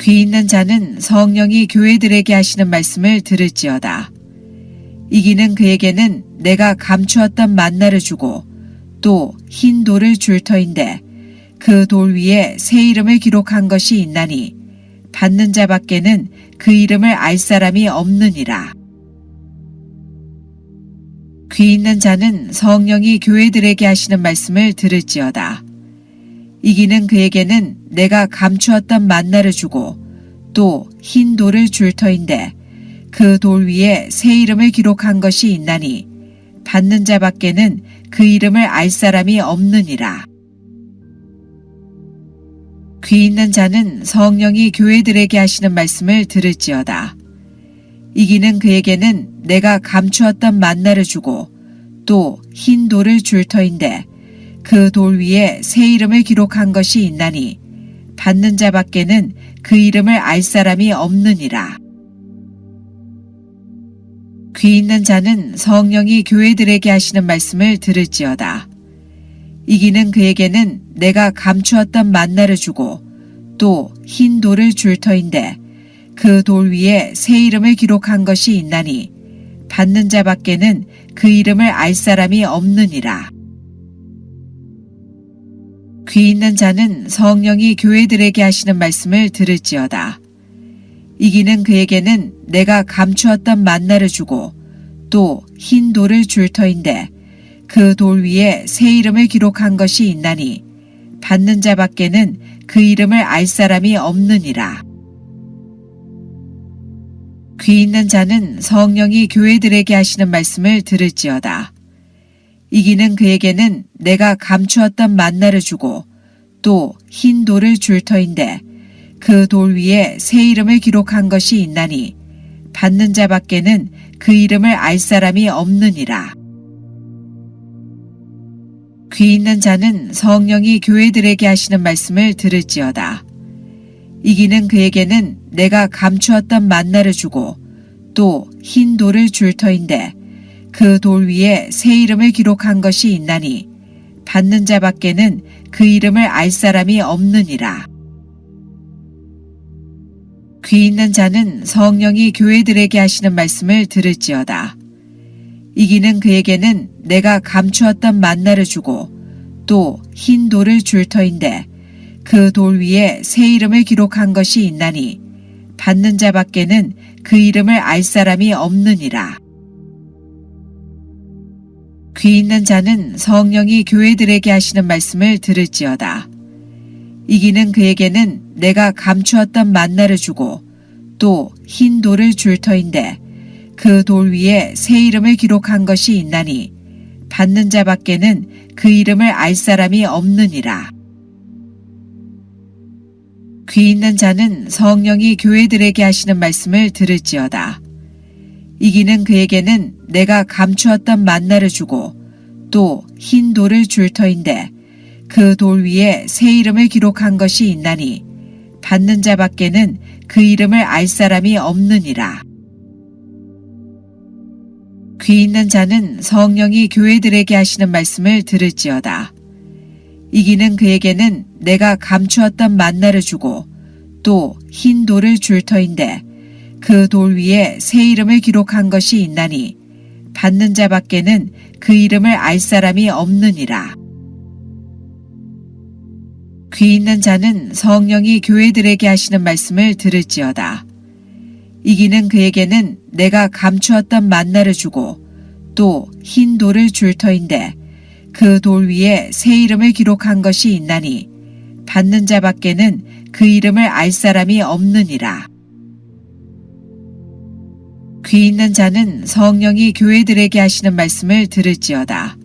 귀 있는 자는 성령이 교회들에게 하시는 말씀을 들을지어다. 이기는 그에게는 내가 감추었던 만나를 주고 또 흰 돌을 줄 터인데 그 돌 위에 새 이름을 기록한 것이 있나니 받는 자밖에는 그 이름을 알 사람이 없느니라. 귀 있는 자는 성령이 교회들에게 하시는 말씀을 들을지어다. 이기는 그에게는 내가 감추었던 만나를 주고 또 흰 돌을 줄 터인데 그 돌 위에 새 이름을 기록한 것이 있나니 받는 자밖에는 그 이름을 알 사람이 없느니라. 귀 있는 자는 성령이 교회들에게 하시는 말씀을 들을지어다. 이기는 그에게는 내가 감추었던 만나를 주고 또 흰 돌을 줄 터인데 그 돌 위에 새 이름을 기록한 것이 있나니 받는 자밖에는 그 이름을 알 사람이 없느니라. 귀 있는 자는 성령이 교회들에게 하시는 말씀을 들을지어다. 이기는 그에게는 내가 감추었던 만나를 주고 또 흰 돌을 줄 터인데 그 돌 위에 새 이름을 기록한 것이 있나니 받는 자밖에는 그 이름을 알 사람이 없느니라. 귀 있는 자는 성령이 교회들에게 하시는 말씀을 들을지어다. 이기는 그에게는 내가 감추었던 만나를 주고 또 흰 돌을 줄 터인데 그 돌 위에 새 이름을 기록한 것이 있나니 받는 자밖에는 그 이름을 알 사람이 없느니라. 귀 있는 자는 성령이 교회들에게 하시는 말씀을 들을지어다. 이기는 그에게는 내가 감추었던 만나를 주고 또 흰 돌을 줄 터인데 그 돌 위에 새 이름을 기록한 것이 있나니 받는 자밖에는 그 이름을 알 사람이 없느니라. 귀 있는 자는 성령이 교회들에게 하시는 말씀을 들을지어다. 이기는 그에게는 내가 감추었던 만나를 주고 또 흰 돌을 줄 터인데 그 돌 위에 새 이름을 기록한 것이 있나니 받는 자밖에는 그 이름을 알 사람이 없느니라. 귀 있는 자는 성령이 교회들에게 하시는 말씀을 들을지어다. 이기는 그에게는 내가 감추었던 만나를 주고 또 흰 돌을 줄 터인데 그 돌 위에 새 이름을 기록한 것이 있나니 받는 자밖에는 그 이름을 알 사람이 없느니라. 귀 있는 자는 성령이 교회들에게 하시는 말씀을 들을지어다. 이기는 그에게는 내가 감추었던 만나를 주고 또 흰 돌을 줄 터인데 그 돌 위에 새 이름을 기록한 것이 있나니 받는 자밖에는 그 이름을 알 사람이 없느니라. 귀 있는 자는 성령이 교회들에게 하시는 말씀을 들을지어다. 이기는 그에게는 내가 감추었던 만나를 주고 또 흰 돌을 줄 터인데 그 돌 위에 새 이름을 기록한 것이 있나니 받는 자밖에는 그 이름을 알 사람이 없느니라. 귀 있는 자는 성령이 교회들에게 하시는 말씀을 들을지어다. 이기는 그에게는 내가 감추었던 만나를 주고 또 흰 돌을 줄 터인데 그 돌 위에 새 이름을 기록한 것이 있나니 받는 자밖에는 그 이름을 알 사람이 없느니라. 귀 있는 자는 성령이 교회들에게 하시는 말씀을 들을지어다. 이기는 그에게는 내가 감추었던 만나를 주고 또 흰 돌을 줄 터인데 그 돌 위에 새 이름을 기록한 것이 있나니 받는 자밖에는 그 이름을 알 사람이 없느니라. 귀 있는 자는 성령이 교회들에게 하시는 말씀을 들을지어다.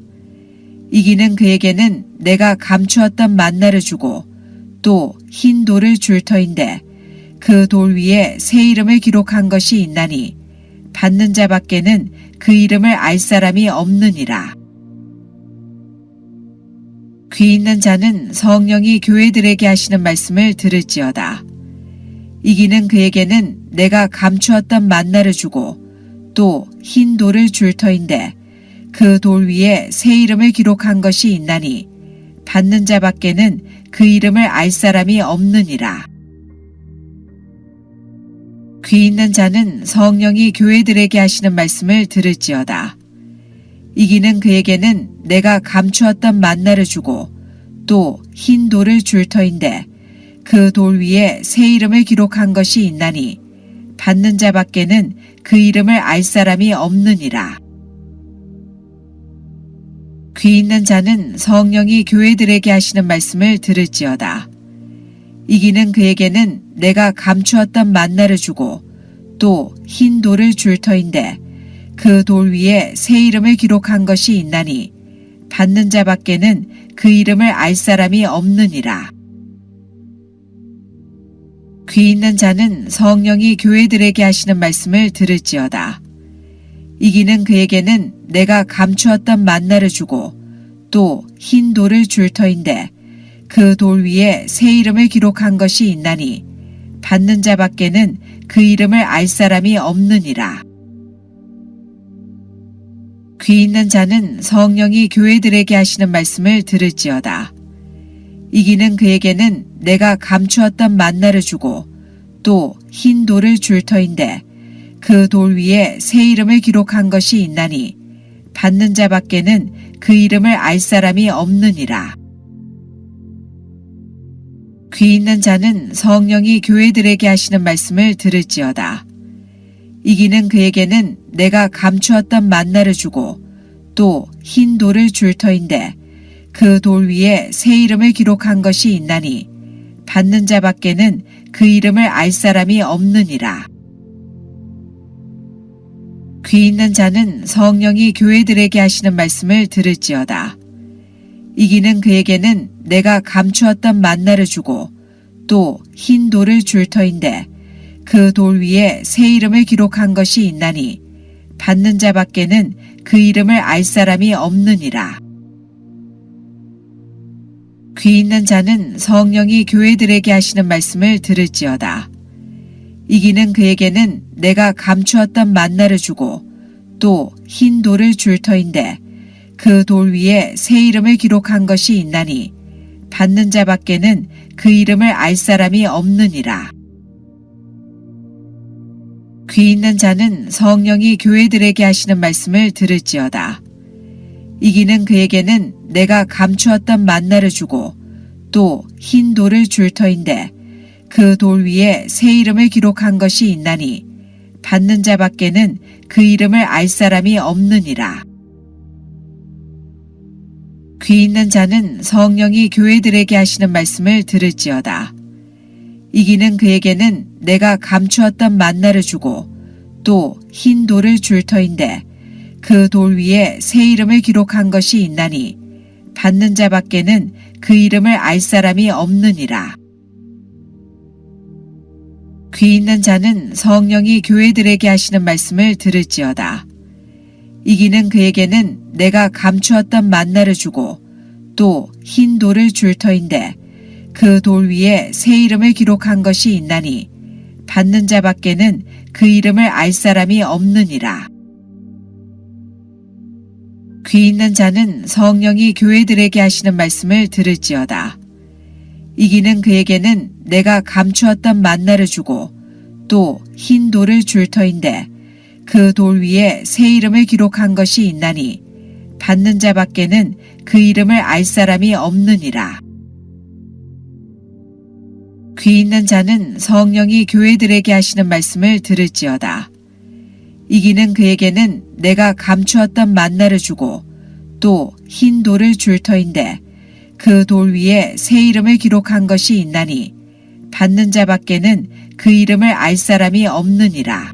이기는 그에게는 내가 감추었던 만나를 주고 또 흰 돌을 줄 터인데 그 돌 위에 새 이름을 기록한 것이 있나니 받는 자밖에는 그 이름을 알 사람이 없느니라. 귀 있는 자는 성령이 교회들에게 하시는 말씀을 들을지어다. 이기는 그에게는 내가 감추었던 만나를 주고 또 흰 돌을 줄 터인데 그 돌 위에 새 이름을 기록한 것이 있나니 받는 자밖에는 그 이름을 알 사람이 없느니라. 귀 있는 자는 성령이 교회들에게 하시는 말씀을 들을지어다. 이기는 그에게는 내가 감추었던 만나를 주고 또 흰 돌을 줄 터인데 그 돌 위에 새 이름을 기록한 것이 있나니 받는 자밖에는 그 이름을 알 사람이 없느니라. 귀 있는 자는 성령이 교회들에게 하시는 말씀을 들을지어다. 이기는 그에게는 내가 감추었던 만나를 주고 또 흰 돌을 줄 터인데 그 돌 위에 새 이름을 기록한 것이 있나니 받는 자밖에는 그 이름을 알 사람이 없느니라. 귀 있는 자는 성령이 교회들에게 하시는 말씀을 들을지어다. 이기는 그에게는 내가 감추었던 만나를 주고 또 흰 돌을 줄 터인데 그 돌 위에 새 이름을 기록한 것이 있나니 받는 자밖에는 그 이름을 알 사람이 없느니라. 귀 있는 자는 성령이 교회들에게 하시는 말씀을 들을지어다. 이기는 그에게는 내가 감추었던 만나를 주고 또 흰 돌을 줄 터인데 그 돌 위에 새 이름을 기록한 것이 있나니 받는 자밖에는 그 이름을 알 사람이 없느니라. 귀 있는 자는 성령이 교회들에게 하시는 말씀을 들을지어다. 이기는 그에게는 내가 감추었던 만나를 주고 또 흰 돌을 줄 터인데 그 돌 위에 새 이름을 기록한 것이 있나니 받는 자밖에는 그 이름을 알 사람이 없느니라. 귀 있는 자는 성령이 교회들에게 하시는 말씀을 들을지어다. 이기는 그에게는 내가 감추었던 만나를 주고 또 흰 돌을 줄 터인데 그 돌 위에 새 이름을 기록한 것이 있나니 받는 자밖에는 그 이름을 알 사람이 없느니라. 귀 있는 자는 성령이 교회들에게 하시는 말씀을 들을지어다. 이기는 그에게는 내가 감추었던 만나를 주고 또 흰 돌을 줄 터인데 그 돌 위에 새 이름을 기록한 것이 있나니 받는 자밖에는 그 이름을 알 사람이 없느니라. 귀 있는 자는 성령이 교회들에게 하시는 말씀을 들을지어다. 이기는 그에게는 내가 감추었던 만나를 주고 또 흰 돌을 줄 터인데 그 돌 위에 새 이름을 기록한 것이 있나니 받는 자밖에는 그 이름을 알 사람이 없느니라. 귀 있는 자는 성령이 교회들에게 하시는 말씀을 들을지어다. 이기는 그에게는 내가 감추었던 만나를 주고 또 흰 돌을 줄 터인데 그 돌 위에 새 이름을 기록한 것이 있나니 받는 자밖에는 그 이름을 알 사람이 없느니라. 귀 있는 자는 성령이 교회들에게 하시는 말씀을 들을지어다. 이기는 그에게는 내가 감추었던 만나를 주고 또 흰 돌을 줄 터인데 그 돌 위에 새 이름을 기록한 것이 있나니 받는 자밖에는 그 이름을 알 사람이 없느니라. 귀 있는 자는 성령이 교회들에게 하시는 말씀을 들을지어다. 이기는 그에게는 내가 감추었던 만나를 주고 또 흰 돌을 줄 터인데 그 돌 위에 새 이름을 기록한 것이 있나니 받는 자밖에는 그 이름을 알 사람이 없느니라.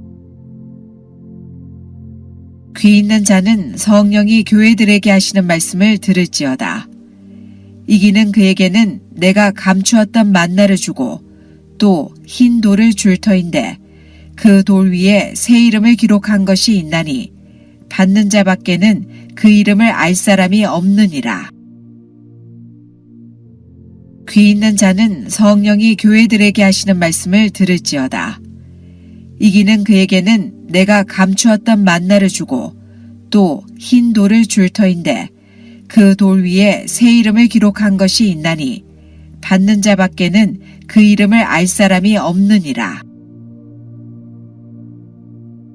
귀 있는 자는 성령이 교회들에게 하시는 말씀을 들을지어다. 귀 있는 자는 성령이 교회들에게 하시는 말씀을 들을지어다. 이기는 그에게는 내가 감추었던 만나를 주고 또 흰 돌을 줄 터인데 그 돌 위에 새 이름을 기록한 것이 있나니 받는 자밖에는 그 이름을 알 사람이 없느니라. 귀 있는 자는 성령이 교회들에게 하시는 말씀을 들을지어다. 이기는 그에게는 내가 감추었던 만나를 주고 또 흰 돌을 줄 터인데 그 돌 위에 새 이름을 기록한 것이 있나니 받는 자밖에는 그 이름을 알 사람이 없느니라. 귀 있는 자는 성령이 교회들에게 하시는 말씀을 들을지어다. 이기는 그에게는 내가 감추었던 만나를 주고 또 흰 돌을 줄 터인데 그 돌 위에 새 이름을 기록한 것이 있나니 받는 귀 있는 자는 성령이 교회들에게 하시는 말씀을 들을지어다. 이기는 그에게는 내가 감추었던 만나를 주고 또 흰 돌을 줄 터인데 그 돌 위에 새 이름을 기록한 것이 있나니 받는 자밖에는 그 이름을 알 사람이 없느니라. 귀 있는 자는 성령이 교회들에게 하시는 말씀을 들을지어다. 이기는 그에게는 내가 감추었던 만나를 주고 또 흰 돌을 줄 터인데 그 돌 위에 새 이름을 기록한 것이 있나니 받는 자밖에는 그 이름을 알 사람이 없느니라. 귀 있는 자는 성령이 교회들에게 하시는 말씀을 들을지어다. 이기는 그에게는 내가 감추었던 만나를 주고 또 흰 돌을 줄 터인데 그 돌 위에 새 이름을 기록한 것이 있나니 받는 자밖에는 그 이름을 알 사람이 없느니라. 귀 있는 자는 성령이 교회들에게 하시는 말씀을 들을지어다. 이기는 그에게는 내가 감추었던 만나를 주고 또 흰 돌을 줄 터인데 그 돌 위에 새 이름을 기록한 것이 있나니 받는 자밖에는 그 이름을 알 사람이 없느니라. 귀 있는 자는 성령이 교회들에게 하시는 말씀을 들을지어다. 이기는 그에게는 내가 감추었던 만나를 주고 또 흰 돌을 줄 터인데 그 돌 위에 새 이름을 기록한 것이 있나니 받는 자밖에는 그 이름을 알 사람이 없느니라. 귀 있는 자는 성령이 교회들에게 하시는 말씀을 들을지어다. 이기는 그에게는 내가 감추었던 만나를 주고 또 흰 돌을 줄 터인데 그 돌 위에 새 이름을 기록한 것이 있나니 받는 자밖에는 그 이름을 알 사람이 없느니라. 귀 있는 자는 성령이 교회들에게 하시는 말씀을 들을지어다. 이기는 그에게는 내가 감추었던 만나를 주고 또 흰 돌을 줄 터인데 그 돌 위에 새 이름을 기록한 것이 있나니 받는 자밖에는 그 이름을 알 사람이 없느니라.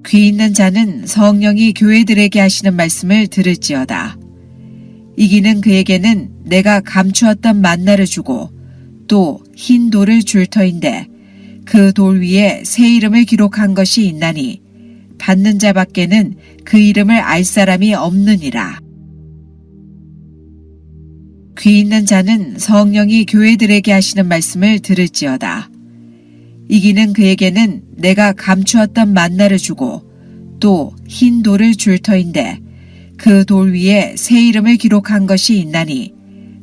귀 있는 자는 성령이 교회들에게 하시는 말씀을 들을지어다. 이기는 그에게는 내가 감추었던 만나를 주고 또 흰 돌을 줄 터인데 그 돌 위에 새 이름을 기록한 것이 있나니 받는 자밖에는 그 이름을 알 사람이 없느니라. 귀 있는 자는 성령이 교회들에게 하시는 말씀을 들을지어다. 이기는 그에게는 내가 감추었던 만나를 주고 또 흰 돌을 줄 터인데 그 돌 위에 새 이름을 기록한 것이 있나니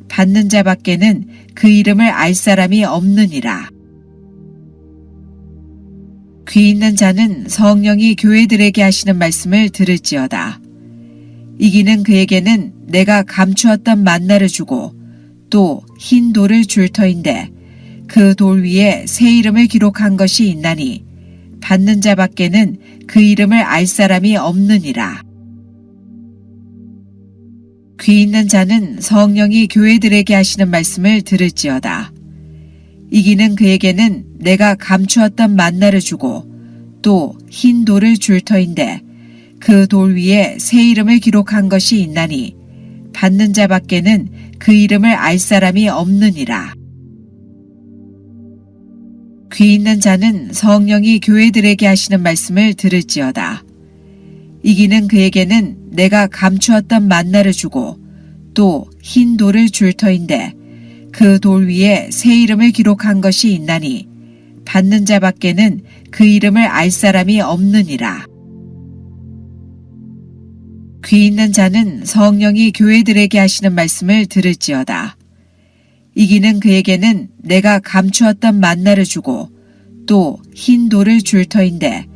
받는 자밖에는 그 이름을 알 사람이 없느니라. 귀 있는 자는 성령이 교회들에게 하시는 말씀을 들을지어다. 이기는 그에게는 내가 감추었던 만나를 주고 또 흰 돌을 줄 터인데 그 돌 위에 새 이름을 기록한 것이 있나니 받는 자밖에는 그 이름을 알 사람이 없느니라. 귀 있는 자는 성령이 교회들에게 하시는 말씀을 들을지어다. 이기는 그에게는 내가 감추었던 만나를 주고 또 흰 돌을 줄 터인데 그 돌 위에 새 이름을 기록한 것이 있나니 받는 자밖에는 그 이름을 알 사람이 없느니라. 귀 있는 자는 성령이 교회들에게 하시는 말씀을 들을지어다. 이기는 그에게는 내가 감추었던 만나를 주고 또 흰 돌을 줄 터인데 그 돌 위에 새 이름을 기록한 것이 있나니 받는 자밖에는 그 이름을 알 사람이 없느니라. 귀 있는 자는 성령이 교회들에게 하시는 말씀을 들을지어다. 이기는 그에게는 내가 감추었던 만나를 주고 또 흰 돌을 줄 터인데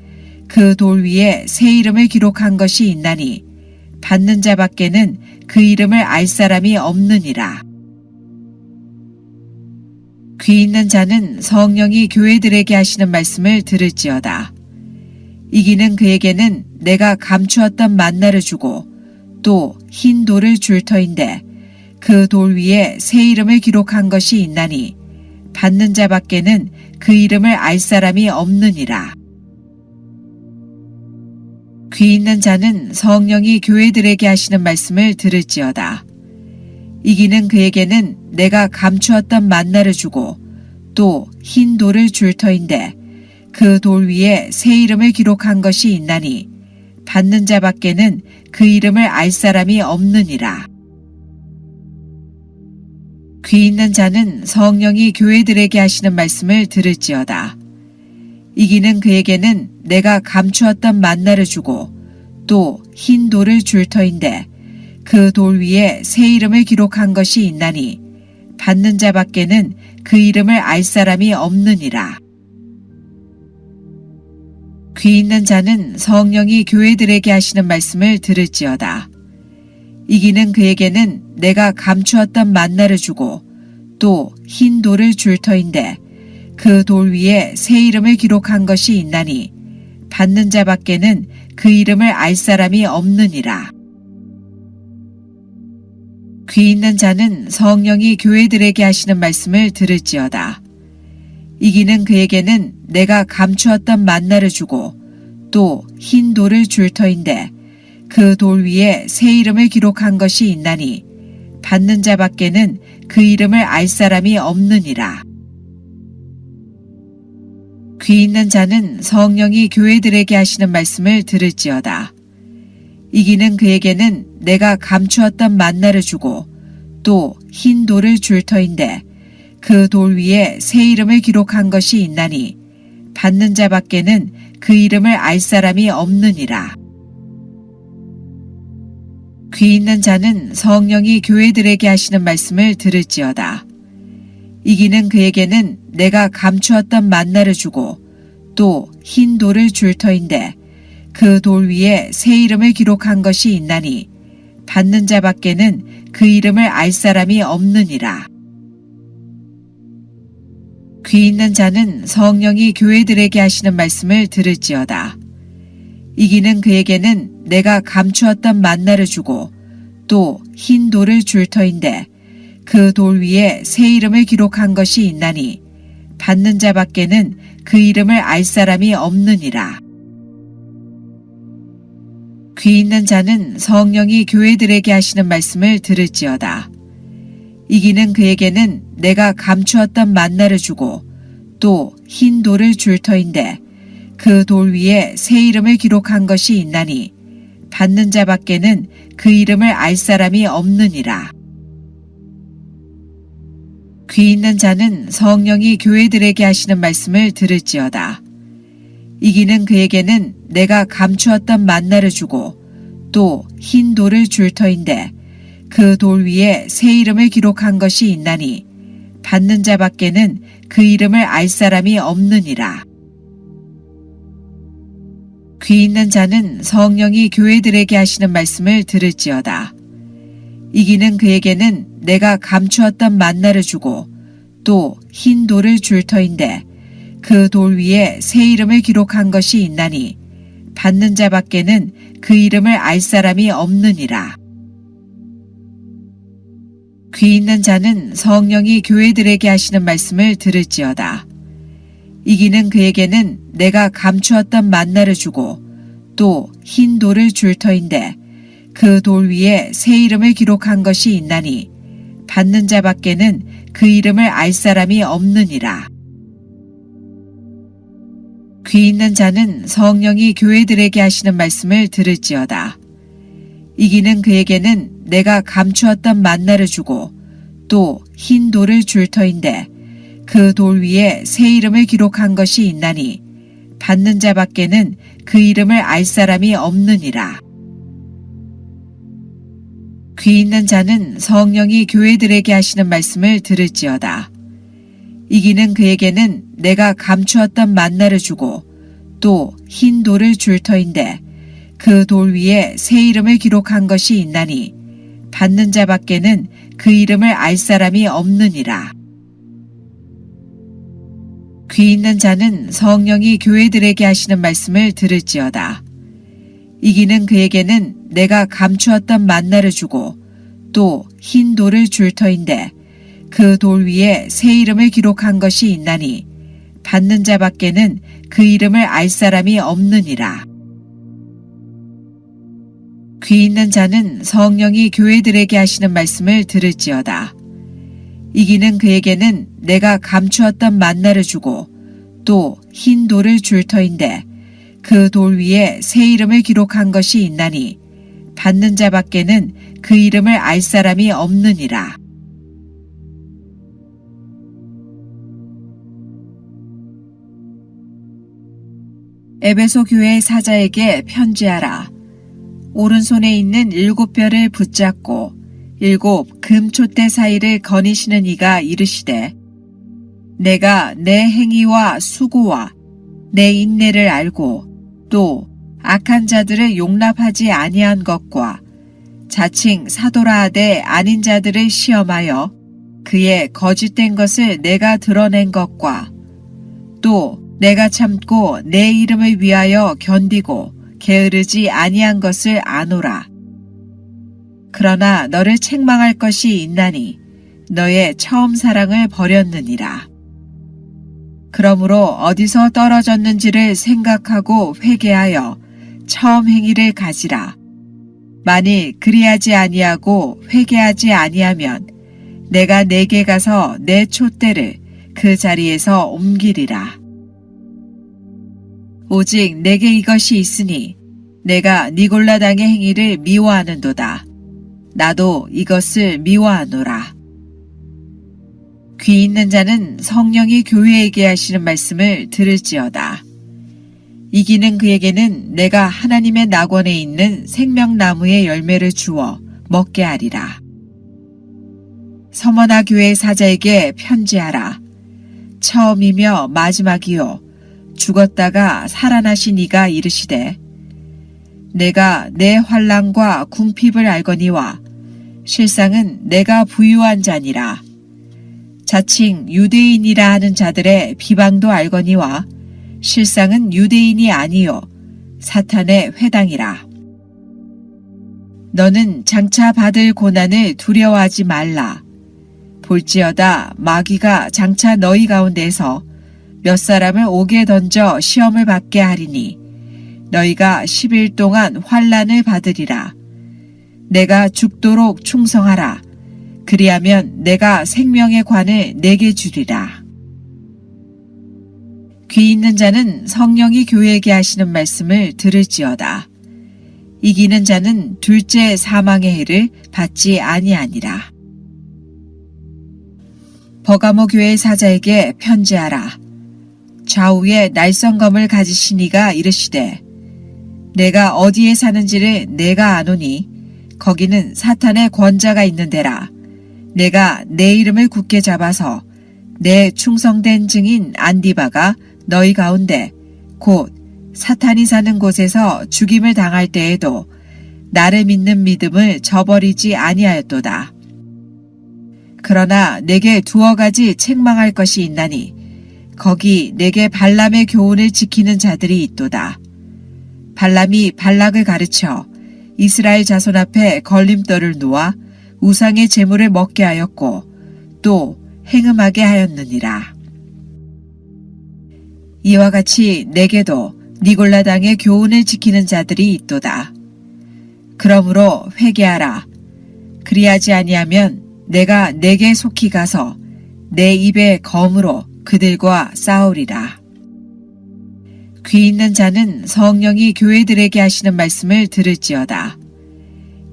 그 돌 위에 새 이름을 기록한 것이 있나니 받는 자밖에는 그 이름을 알 사람이 없느니라. 귀 있는 자는 성령이 교회들에게 하시는 말씀을 들을지어다. 이기는 그에게는 내가 감추었던 만나를 주고 또 흰 돌을 줄 터인데 그 돌 위에 새 이름을 기록한 것이 있나니 받는 자밖에는 그 이름을 알 사람이 없느니라. 귀 있는 자는 성령이 교회들에게 하시는 말씀을 들을지어다. 이기는 그에게는 내가 감추었던 만나를 주고 또 흰 돌을 줄 터인데 그 돌 위에 새 이름을 기록한 것이 있나니 받는 자밖에는 그 이름을 알 사람이 없느니라. 귀 있는 자는 성령이 교회들에게 하시는 말씀을 들을지어다. 이기는 그에게는 내가 감추었던 만나를 주고 또 흰 돌을 줄 터인데 그 돌 위에 새 이름을 기록한 것이 있나니 받는 자밖에는 그 이름을 알 사람이 없느니라. 귀 있는 자는 성령이 교회들에게 하시는 말씀을 들을지어다. 이기는 그에게는 내가 감추었던 만나를 주고 또 흰 돌을 줄 터인데 그 돌 위에 새 이름을 기록한 것이 있나니 받는 자밖에는 그 이름을 알 사람이 없느니라. 귀 있는 자는 성령이 교회들에게 하시는 말씀을 들을지어다. 이기는 그에게는 내가 감추었던 만나를 주고 또 흰 돌을 줄 터인데 그 돌 위에 새 이름을 기록한 것이 있나니 받는 자밖에는 그 이름을 알 사람이 없느니라. 귀 있는 자는 성령이 교회들에게 하시는 말씀을 들을지어다. 이기는 그에게는 내가 감추었던 만나를 주고 또 흰 돌을 줄 터인데 그 돌 위에 새 이름을 기록한 것이 있나니 받는 자밖에는 그 이름을 알 사람이 없느니라. 귀 있는 자는 성령이 교회들에게 하시는 말씀을 들을지어다. 귀 있는 자는 성령이 교회들에게 하시는 말씀을 들을지어다. 이기는 그에게는 내가 감추었던 만나를 주고 또 흰 돌을 줄 터인데 그 돌 위에 새 이름을 기록한 것이 있나니 받는 자밖에는 그 이름을 알 사람이 없느니라. 귀 있는 자는 성령이 교회들에게 하시는 말씀을 들을지어다. 이기는 그에게는 내가 감추었던 만나를 주고 또 흰 돌을 줄 터인데 그 돌 위에 새 이름을 기록한 것이 있나니 받는 자밖에는 그 이름을 알 사람이 없느니라. 귀 있는 자는 성령이 교회들에게 하시는 말씀을 들을지어다. 이기는 그에게는 내가 감추었던 만나를 주고 또 흰 돌을 줄 터인데 그 돌 위에 새 이름을 기록한 것이 있나니 받는 귀 있는 자는 성령이 교회들에게 하시는 말씀을 들을지어다. 이기는 그에게는 내가 감추었던 만나를 주고 또 흰 돌을 줄 터인데 그 돌 위에 새 이름을 기록한 것이 있나니 받는 자밖에는 그 이름을 알 사람이 없느니라. 귀 있는 자는 성령이 교회들에게 하시는 말씀을 들을지어다. 이기는 그에게는 내가 감추었던 만나를 주고 또 흰 돌을 줄 터인데 그 돌 위에 새 이름을 기록한 것이 있나니 받는 자밖에는 그 이름을 알 사람이 없느니라. 귀 있는 자는 성령이 교회들에게 하시는 말씀을 들을지어다. 이기는 그에게는 내가 감추었던 만나를 주고 또 흰 돌을 줄 터인데 그 돌 위에 새 이름을 기록한 것이 있나니 받는 자밖에는 그 이름을 알 사람이 없느니라. 귀 있는 자는 성령이 교회들에게 하시는 말씀을 들을지어다. 이기는 그에게는 내가 감추었던 만나를 주고 또 흰 돌을 줄 터인데 그 돌 위에 새 이름을 기록한 것이 있나니 받는 자밖에는 그 이름을 알 사람이 없느니라. 귀 있는 자는 성령이 교회들에게 하시는 말씀을 들을지어다. 이기는 그에게는 내가 감추었던 만나를 주고 또 흰 돌을 줄 터인데 그 돌 위에 새 이름을 기록한 것이 있나니 받는 자밖에는 그 이름을 알 사람이 없느니라. 귀 있는 자는 성령이 교회들에게 하시는 말씀을 들을지어다. 이기는 그에게는 내가 감추었던 만나를 주고 또 흰 돌을 줄 터인데 그 돌 위에 새 이름을 기록한 것이 있나니 받는 자밖에는 그 이름을 알 사람이 없느니라. 귀 있는 자는 성령이 교회들에게 하시는 말씀을 들을지어다. 이기는 그에게는 내가 감추었던 만나를 주고 또 흰 돌을 줄 터인데 그 돌 위에 새 이름을 기록한 것이 있나니 받는 자밖에는 그 이름을 알 사람이 없느니라. 귀 있는 자는 성령이 교회들에게 하시는 말씀을 들을지어다. 이기는 그에게는 내가 감추었던 만나를 주고 또 흰 돌을 줄 터인데 그 돌 위에 새 이름을 기록한 것이 있나니 받는 자밖에는 그 이름을 알 사람이 없느니라. 귀 있는 자는 성령이 교회들에게 하시는 말씀을 들을지어다. 이기는 그에게는 내가 감추었던 만나를 주고 또 흰 돌을 줄 터인데 그 돌 위에 새 이름을 기록한 것이 있나니 받는 자밖에는 그 이름을 알 사람이 없느니라. 귀 있는 자는 성령이 교회들에게 하시는 말씀을 들을지어다. 이기는 그에게는 내가 감추었던 만나를 주고 또 흰 돌을 줄 터인데 그 돌 위에 새 이름을 기록한 것이 있나니 받는 자밖에는 그 이름을 알 사람이 없느니라. 귀 있는 자는 성령이 교회들에게 하시는 말씀을 들을지어다. 이기는 그에게는 내가 감추었던 만나를 주고 또 흰 돌을 줄 터인데 그 돌 위에 새 이름을 기록한 것이 있나니 받는 자밖에는 그 이름을 알 사람이 없느니라. 귀 있는 자는 성령이 교회들에게 하시는 말씀을 들을지어다. 이기는 그에게는 내가 감추었던 만나를 주고 또 흰 돌을 줄 터인데 그 돌 위에 새 이름을 기록한 것이 있나니 받는 자밖에는 그 이름을 알 사람이 없느니라. 에베소 교회 사자에게 편지하라. 오른손에 있는 7별을 붙잡고 7 금촛대 사이를 거니시는 이가 이르시되 내가 내 행위와 수고와 내 인내를 알고 또 악한 자들을 용납하지 아니한 것과 자칭 사도라 하되 아닌 자들을 시험하여 그의 거짓된 것을 내가 드러낸 것과 또 내가 참고 내 이름을 위하여 견디고 게으르지 아니한 것을 아노라. 그러나 너를 책망할 것이 있나니 너의 처음 사랑을 버렸느니라. 그러므로 어디서 떨어졌는지를 생각하고 회개하여 처음 행위를 가지라. 만일 그리하지 아니하고 회개하지 아니하면 내가 내게 가서 내 촛대를 그 자리에서 옮기리라. 오직 내게 이것이 있으니 내가 니골라당의 행위를 미워하는도다. 나도 이것을 미워하노라. 귀 있는 자는 성령이 교회에게 하시는 말씀을 들을지어다. 이기는 그에게는 내가 하나님의 낙원에 있는 생명나무의 열매를 주어 먹게 하리라. 서머나 교회 사자에게 편지하라. 처음이며 마지막이요 죽었다가 살아나신 이가 이르시되 내가 내 환난과 궁핍을 알거니와 실상은 내가 부유한 자니라. 자칭 유대인이라 하는 자들의 비방도 알거니와 실상은 유대인이 아니요 사탄의 회당이라. 너는 장차 받을 고난을 두려워하지 말라. 볼지어다 마귀가 장차 너희 가운데서 몇 사람을 옥에 던져 시험을 받게 하리니 너희가 10일 동안 환난을 받으리라. 내가 죽도록 충성하라. 그리하면 내가 생명의 관을 내게 주리라. 귀 있는 자는 성령이 교회에게 하시는 말씀을 들을지어다. 이기는 자는 둘째 사망의 해를 받지 아니하니라. 버가모 교회 사자에게 편지하라. 좌우에 날성검을 가지신 이가 이르시되 내가 어디에 사는지를 내가 아노니 거기는 사탄의 권자가 있는 데라. 내가 내 이름을 굳게 잡아서 내 충성된 증인 안디바가 너희 가운데 곧 사탄이 사는 곳에서 죽임을 당할 때에도 나를 믿는 믿음을 저버리지 아니하였도다. 그러나 내게 두어 가지 책망할 것이 있나니 거기 내게 발람의 교훈을 지키는 자들이 있도다. 발람이 발락을 가르쳐 이스라엘 자손 앞에 걸림돌을 놓아 우상의 제물을 먹게 하였고 또 행음하게 하였느니라. 이와 같이 내게도 니골라당의 교훈을 지키는 자들이 있도다. 그러므로 회개하라. 그리하지 아니하면 내가 내게 속히 가서 내 입의 검으로 그들과 싸우리라. 귀 있는 자는 성령이 교회들에게 하시는 말씀을 들을지어다.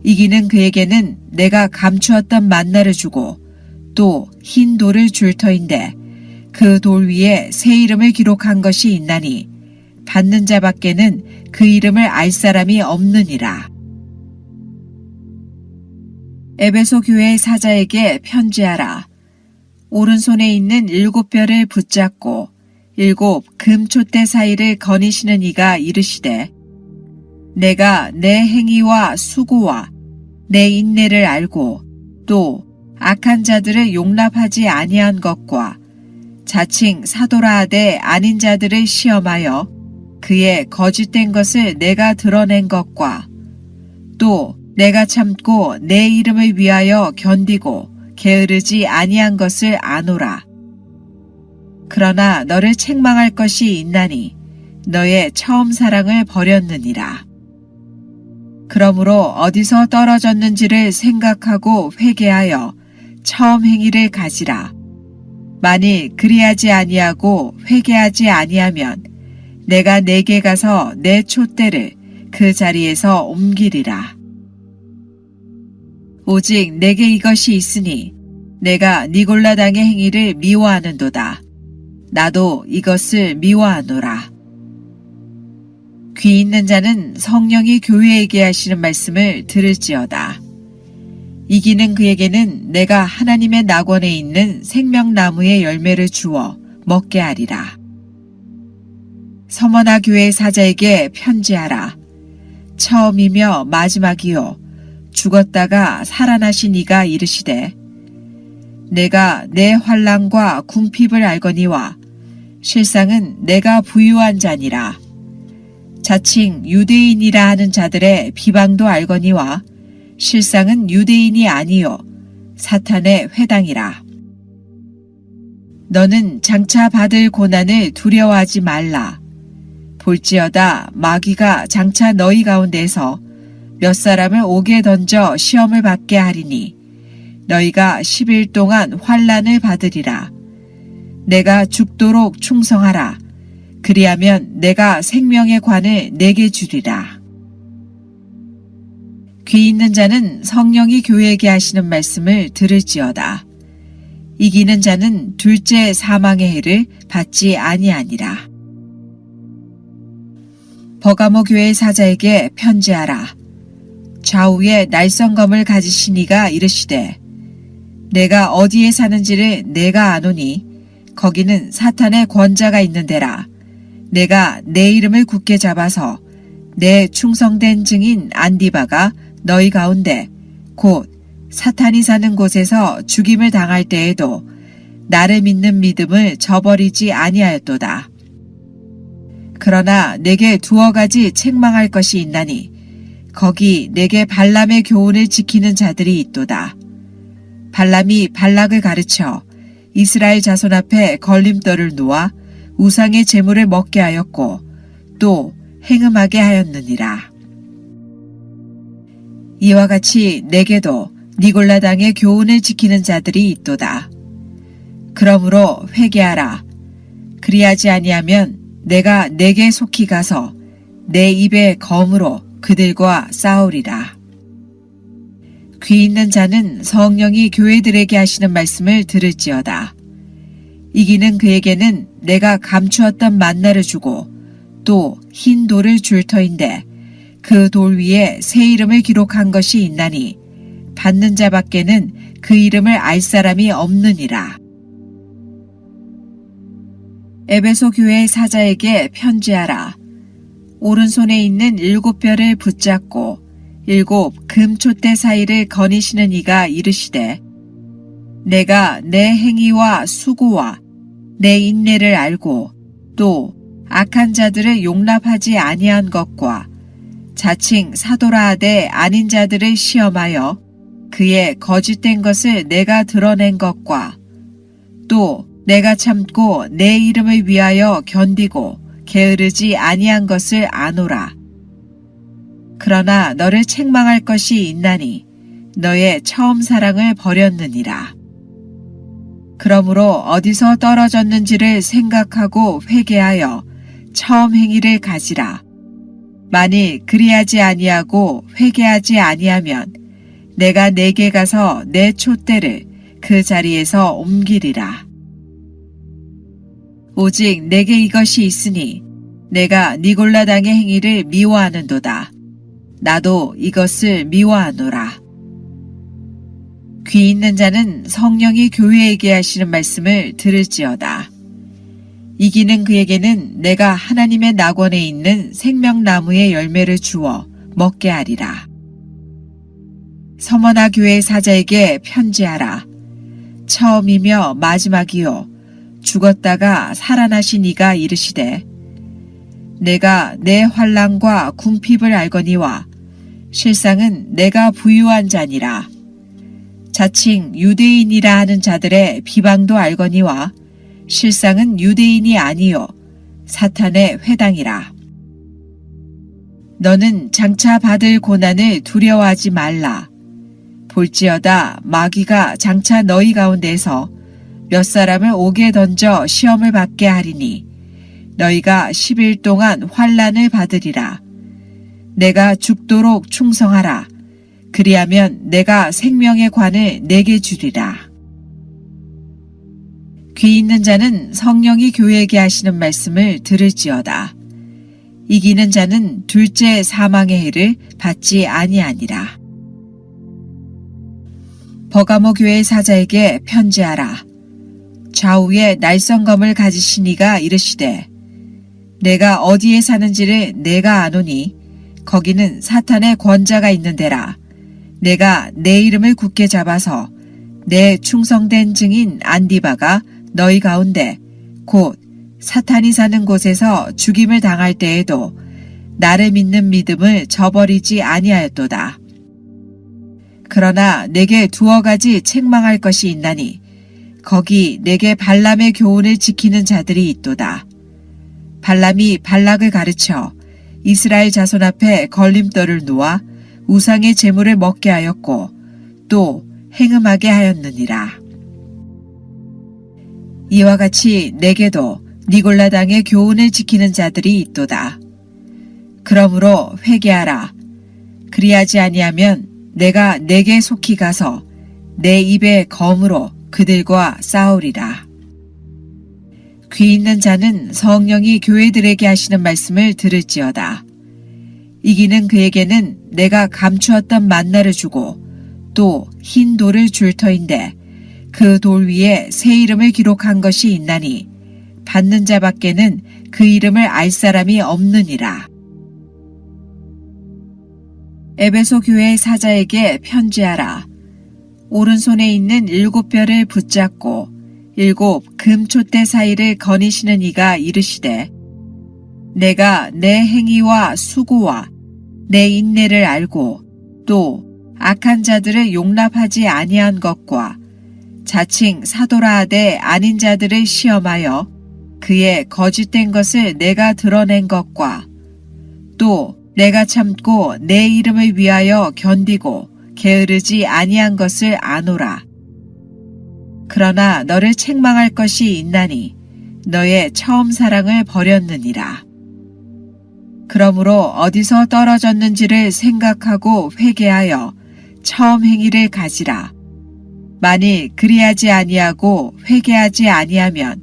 이기는 그에게는 내가 감추었던 만나를 주고 또 흰 돌을 줄 터인데 그 돌 위에 새 이름을 기록한 것이 있나니 받는 자밖에는 그 이름을 알 사람이 없느니라. 에베소 교회 사자에게 편지하라. 오른손에 있는 7별을 붙잡고 7 금촛대 사이를 거니시는 이가 이르시되 내가 내 행위와 수고와 내 인내를 알고 또 악한 자들을 용납하지 아니한 것과 자칭 사도라 하되 아닌 자들을 시험하여 그의 거짓된 것을 내가 드러낸 것과 또 내가 참고 내 이름을 위하여 견디고 게으르지 아니한 것을 아노라. 그러나 너를 책망할 것이 있나니 너의 처음 사랑을 버렸느니라. 그러므로 어디서 떨어졌는지를 생각하고 회개하여 처음 행위를 가지라. 만일 그리하지 아니하고 회개하지 아니하면 내가 내게 가서 내 촛대를 그 자리에서 옮기리라. 오직 내게 이것이 있으니 내가 니골라당의 행위를 미워하는도다. 나도 이것을 미워하노라. 귀 있는 자는 성령이 교회에게 하시는 말씀을 들을지어다. 이기는 그에게는 내가 하나님의 낙원에 있는 생명나무의 열매를 주어 먹게 하리라. 서머나 교회 사자에게 편지하라. 처음이며 마지막이요 죽었다가 살아나신 이가 이르시되 내가 내 환난과 궁핍을 알거니와 실상은 내가 부유한 자니라. 자칭 유대인이라 하는 자들의 비방도 알거니와 실상은 유대인이 아니요 사탄의 회당이라. 너는 장차 받을 고난을 두려워하지 말라. 볼지어다 마귀가 장차 너희 가운데서 몇 사람을 옥에 던져 시험을 받게 하리니 너희가 10일 동안 환난을 받으리라. 내가 죽도록 충성하라. 그리하면 내가 생명의 관을 내게 주리라. 귀 있는 자는 성령이 교회에게 하시는 말씀을 들을지어다. 이기는 자는 둘째 사망의 해를 받지 아니하니라. 버가모 교회 사자에게 편지하라. 좌우에 날성검을 가지신 이가 이르시되 내가 어디에 사는지를 내가 아노니 거기는 사탄의 권자가 있는 데라. 내가 내 이름을 굳게 잡아서 내 충성된 증인 안디바가 너희 가운데 곧 사탄이 사는 곳에서 죽임을 당할 때에도 나를 믿는 믿음을 저버리지 아니하였도다. 그러나 내게 두어 가지 책망할 것이 있나니 거기 내게 발람의 교훈을 지키는 자들이 있도다. 발람이 발락을 가르쳐 이스라엘 자손 앞에 걸림돌을 놓아 우상의 제물을 먹게 하였고 또 행음하게 하였느니라. 이와 같이 내게도 니골라당의 교훈을 지키는 자들이 있도다. 그러므로 회개하라. 그리하지 아니하면 내가 내게 속히 가서 내 입의 검으로 그들과 싸우리라. 귀 있는 자는 성령이 교회들에게 하시는 말씀을 들을지어다. 이기는 그에게는 내가 감추었던 만나를 주고 또 흰 돌을 줄 터인데 그 돌 위에 새 이름을 기록한 것이 있나니 받는 자밖에는 그 이름을 알 사람이 없느니라. 에베소 교회의 사자에게 편지하라. 오른손에 있는 7뼈를 붙잡고 7 금촛대 사이를 거니시는 이가 이르시되 내가 내 행위와 수고와 내 인내를 알고 또 악한 자들을 용납하지 아니한 것과 자칭 사도라 하되 아닌 자들을 시험하여 그의 거짓된 것을 내가 드러낸 것과 또 내가 참고 내 이름을 위하여 견디고 게으르지 아니한 것을 아노라. 그러나 너를 책망할 것이 있나니 너의 처음 사랑을 버렸느니라. 그러므로 어디서 떨어졌는지를 생각하고 회개하여 처음 행위를 가지라. 만일 그리하지 아니하고 회개하지 아니하면 내가 내게 가서 내 촛대를 그 자리에서 옮기리라. 오직 내게 이것이 있으니 내가 니골라당의 행위를 미워하는도다. 나도 이것을 미워하노라. 귀 있는 자는 성령이 교회에게 하시는 말씀을 들을지어다. 이기는 그에게는 내가 하나님의 낙원에 있는 생명나무의 열매를 주어 먹게 하리라. 서머나 교회 사자에게 편지하라. 처음이며 마지막이요 죽었다가 살아나신 이가 이르시되 내가 내 환난과 궁핍을 알거니와 실상은 내가 부유한 자니라. 자칭 유대인이라 하는 자들의 비방도 알거니와 실상은 유대인이 아니요 사탄의 회당이라. 너는 장차 받을 고난을 두려워하지 말라. 볼지어다 마귀가 장차 너희 가운데서 몇 사람을 옥에 던져 시험을 받게 하리니 너희가 10일 동안 환난을 받으리라. 내가 죽도록 충성하라. 그리하면 내가 생명의 관을 내게 주리라. 귀 있는 자는 성령이 교회에게 하시는 말씀을 들을지어다. 이기는 자는 둘째 사망의 해를 받지 아니하니라. 버가모 교회 사자에게 편지하라. 좌우에 날성검을 가지신 이가 이르시되 내가 어디에 사는지를 내가 아노니 거기는 사탄의 권자가 있는 데라. 내가 내 이름을 굳게 잡아서 내 충성된 증인 안디바가 너희 가운데 곧 사탄이 사는 곳에서 죽임을 당할 때에도 나를 믿는 믿음을 저버리지 아니하였도다. 그러나 내게 2가지 책망할 것이 있나니 거기 내게 발람의 교훈을 지키는 자들이 있도다. 발람이 발락을 가르쳐 이스라엘 자손 앞에 걸림돌을 놓아 우상의 제물을 먹게 하였고 또 행음하게 하였느니라. 이와 같이 내게도 니골라당의 교훈을 지키는 자들이 있도다. 그러므로 회개하라. 그리하지 아니하면 내가 내게 속히 가서 내 입의 검으로 그들과 싸우리라. 귀 있는 자는 성령이 교회들에게 하시는 말씀을 들을지어다. 이기는 그에게는 내가 감추었던 만나를 주고 또 흰 돌을 줄 터인데 그 돌 위에 새 이름을 기록한 것이 있나니 받는 자밖에는 그 이름을 알 사람이 없느니라. 에베소 교회의 사자에게 편지하라. 오른손에 있는 7뼈를 붙잡고 7 금촛대 사이를 거니시는 이가 이르시되 내가 내 행위와 수고와 내 인내를 알고 또 악한 자들을 용납하지 아니한 것과 자칭 사도라 하되 아닌 자들을 시험하여 그의 거짓된 것을 내가 드러낸 것과 또 내가 참고 내 이름을 위하여 견디고 게으르지 아니한 것을 아노라. 그러나 너를 책망할 것이 있나니 너의 처음 사랑을 버렸느니라. 그러므로 어디서 떨어졌는지를 생각하고 회개하여 처음 행위를 가지라. 만일 그리하지 아니하고 회개하지 아니하면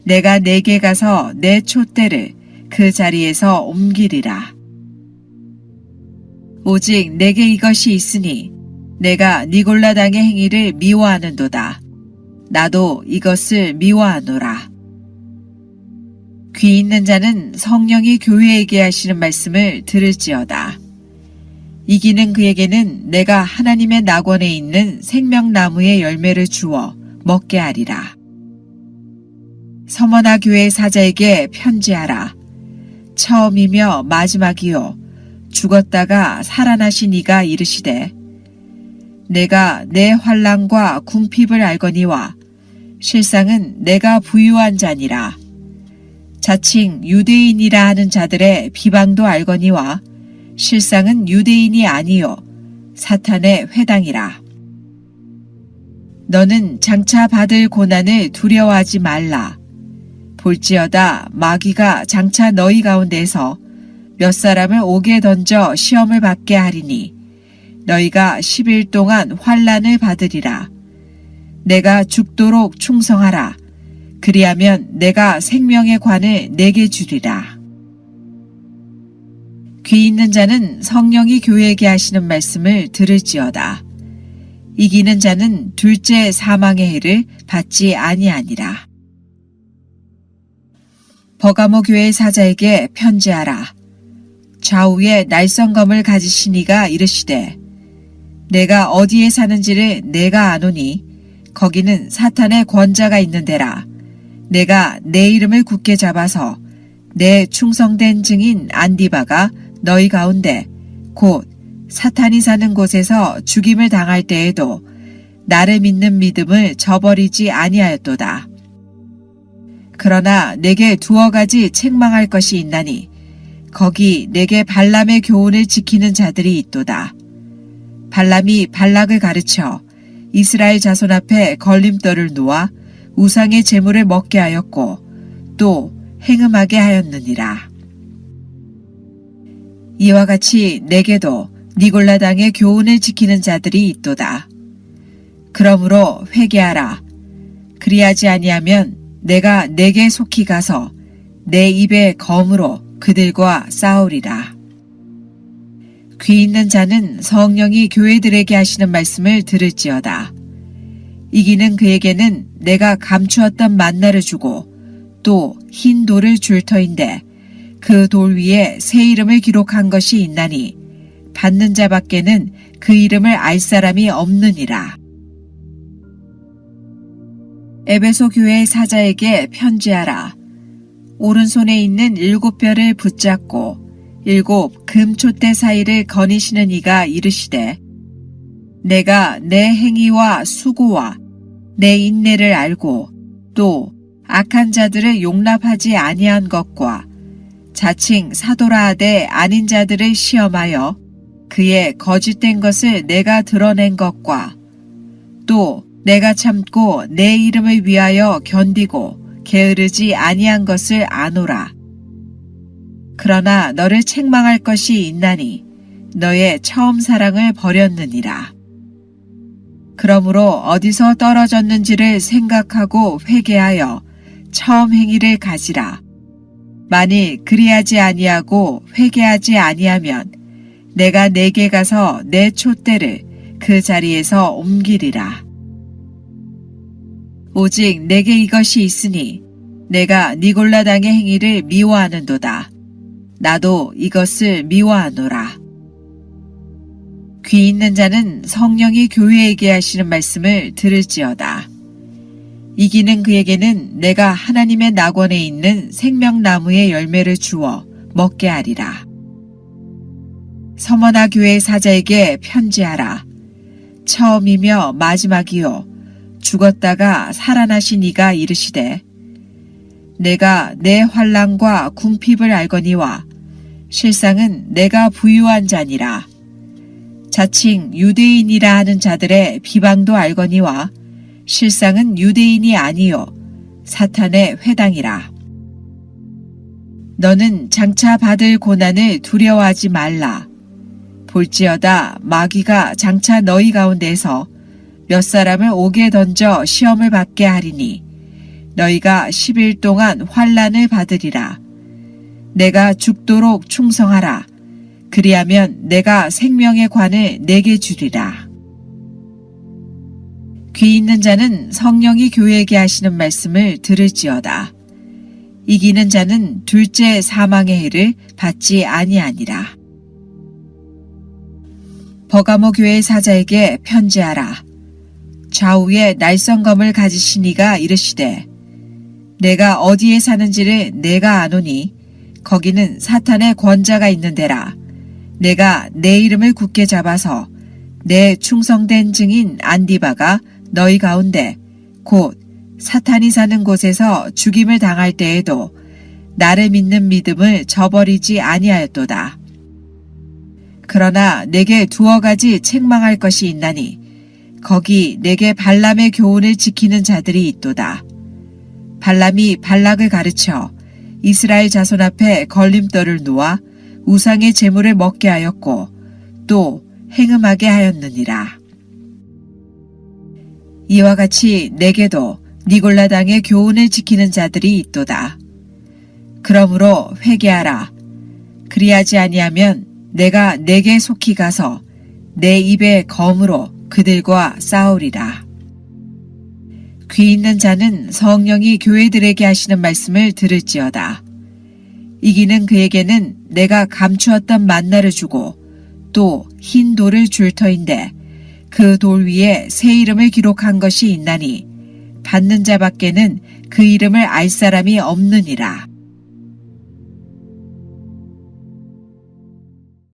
내가 내게 가서 내 촛대를 그 자리에서 옮기리라. 오직 내게 이것이 있으니 내가 니골라 당의 행위를 미워하는도다. 나도 이것을 미워하노라. 귀 있는 자는 성령이 교회에게 하시는 말씀을 들을지어다. 이기는 그에게는 내가 하나님의 낙원에 있는 생명나무의 열매를 주어 먹게 하리라. 서머나 교회 사자에게 편지하라. 처음이며 마지막이요 죽었다가 살아나신 이가 이르시되 내가 내 환난과 궁핍을 알거니와 실상은 내가 부유한 자니라. 자칭 유대인이라 하는 자들의 비방도 알거니와 실상은 유대인이 아니요 사탄의 회당이라. 너는 장차 받을 고난을 두려워하지 말라. 볼지어다 마귀가 장차 너희 가운데서 몇 사람을 옥에 던져 시험을 받게 하리니 너희가 10일 동안 환난을 받으리라. 내가 죽도록 충성하라. 그리하면 내가 생명의 관을 내게 주리라. 귀 있는 자는 성령이 교회에게 하시는 말씀을 들을지어다. 이기는 자는 둘째 사망의 해를 받지 아니하니라. 버가모 교회 사자에게 편지하라. 좌우에 날성검을 가지신 이가 이르시되 내가 어디에 사는지를 내가 아노니 거기는 사탄의 권자가 있는 데라. 내가 내 이름을 굳게 잡아서 내 충성된 증인 안디바가 너희 가운데 곧 사탄이 사는 곳에서 죽임을 당할 때에도 나를 믿는 믿음을 저버리지 아니하였도다. 그러나 내게 두어 가지 책망할 것이 있나니 거기 내게 발람의 교훈을 지키는 자들이 있도다. 발람이 발락을 가르쳐 이스라엘 자손 앞에 걸림돌을 놓아 우상의 제물을 먹게 하였고 또 행음하게 하였느니라. 이와 같이 내게도 니골라 당의 교훈을 지키는 자들이 있도다. 그러므로 회개하라. 그리하지 아니하면 내가 내게 속히 가서 내 입의 검으로 그들과 싸우리라. 귀 있는 자는 성령이 교회들에게 하시는 말씀을 들을지어다. 이기는 그에게는 내가 감추었던 만나를 주고 또 흰 돌을 줄 터인데 그 돌 위에 새 이름을 기록한 것이 있나니 받는 자밖에는 그 이름을 알 사람이 없느니라. 에베소 교회 사자에게 편지하라. 오른손에 있는 7별을 붙잡고 7 금촛대 사이를 거니시는 이가 이르시되 내가 내 행위와 수고와 내 인내를 알고 또 악한 자들을 용납하지 아니한 것과 자칭 사도라 하되 아닌 자들을 시험하여 그의 거짓된 것을 내가 드러낸 것과 또 내가 참고 내 이름을 위하여 견디고 게으르지 아니한 것을 아노라. 그러나 너를 책망할 것이 있나니 너의 처음 사랑을 버렸느니라. 그러므로 어디서 떨어졌는지를 생각하고 회개하여 처음 행위를 가지라. 만일 그리하지 아니하고 회개하지 아니하면 내가 내게 가서 내 촛대를 그 자리에서 옮기리라. 오직 내게 이것이 있으니 내가 니골라 당의 행위를 미워하는도다. 나도 이것을 미워하노라. 귀 있는 자는 성령이 교회에게 하시는 말씀을 들을지어다. 이기는 그에게는 내가 하나님의 낙원에 있는 생명나무의 열매를 주어 먹게 하리라. 서머나 교회 사자에게 편지하라. 처음이며 마지막이요 죽었다가 살아나신 이가 이르시되 내가 내 환난과 궁핍을 알거니와 실상은 내가 부유한 자니라. 자칭 유대인이라 하는 자들의 비방도 알거니와 실상은 유대인이 아니요 사탄의 회당이라. 너는 장차 받을 고난을 두려워하지 말라. 볼지어다 마귀가 장차 너희 가운데서 몇 사람을 옥에 던져 시험을 받게 하리니 너희가 10일 동안 환난을 받으리라. 내가 죽도록 충성하라. 그리하면 내가 생명의 관을 내게 주리라. 귀 있는 자는 성령이 교회에게 하시는 말씀을 들을지어다. 이기는 자는 둘째 사망의 해를 받지 아니하니라. 버가모 교회 사자에게 편지하라. 좌우에 날성검을 가지신 이가 이르시되 내가 어디에 사는지를 내가 아노니 거기는 사탄의 권자가 있는 데라. 내가 내 이름을 굳게 잡아서 내 충성된 증인 안디바가 너희 가운데 곧 사탄이 사는 곳에서 죽임을 당할 때에도 나를 믿는 믿음을 저버리지 아니하였도다. 그러나 내게 두어 가지 책망할 것이 있나니 거기 내게 발람의 교훈을 지키는 자들이 있도다. 발람이 발락을 가르쳐 이스라엘 자손 앞에 걸림돌을 놓아 우상의 제물을 먹게 하였고 또 행음하게 하였느니라. 이와 같이 내게도 니골라당의 교훈을 지키는 자들이 있도다. 그러므로 회개하라. 그리하지 아니하면 내가 내게 속히 가서 내 입의 검으로 그들과 싸우리라. 귀 있는 자는 성령이 교회들에게 하시는 말씀을 들을지어다. 이기는 그에게는 내가 감추었던 만나를 주고 또 흰 돌을 줄 터인데 그 돌 위에 새 이름을 기록한 것이 있나니 받는 자밖에는 그 이름을 알 사람이 없느니라.